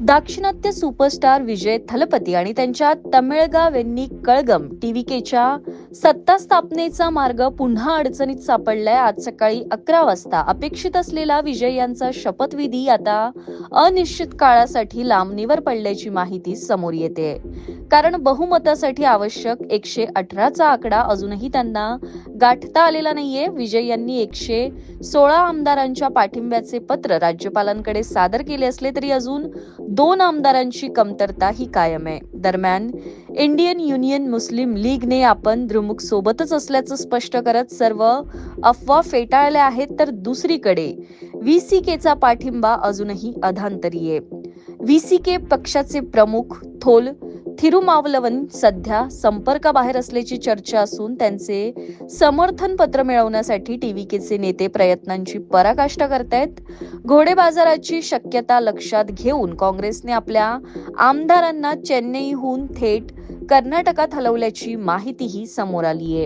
दाक्षिणात्य सुपरस्टार विजय थलपती आणि त्यांच्या तमिळगा वेन्नी कळगम टीव्हीकेच्या सत्ता स्थापनेचा मार्ग पुन्हा अडचणीत सापडलाय. आज सकाळी 11 वाजता अपेक्षित असलेला विजय यांचा शपथविधी आता अनिश्चित काळासाठी लांबणीवर पडल्याची माहिती समोर येते. कारण बहुमतासाठी आवश्यक 118चा आकडा अजूनही त्यांना गाठता आलेला नाहीये. विजय यांनी 116 आमदारांच्या पाठिंब्याचे पत्र राज्यपालांकडे सादर केले असले तरी अजून 2 आमदारांची कमतरता ही कायम आहे. दरम्यान इंडियन युनियन मुस्लिम लीगने आपण द्रुमुक सोबतच असल्याचं स्पष्ट करत सर्व अफवा फेटाळल्या आहेत. तर दुसरीकडे व्हीसीकेचा पाठिंबा अजूनही अधांतरी आहे. व्हीसीके पक्षाचे प्रमुख थोल थिरुमावलवन सध्या संपर्काबाहेर असल्याची चर्चा असून त्यांचे समर्थन पत्र मिळवण्यासाठी टीव्हीकेचे नेते प्रयत्नांची पराकाष्ठा करतायत. घोडेबाजाराची शक्यता लक्षात घेऊन काँग्रेसने आपल्या आमदारांना चेन्नईहून थेट कर्नाटकात हलवल्याची माहितीही समोर आली आहे.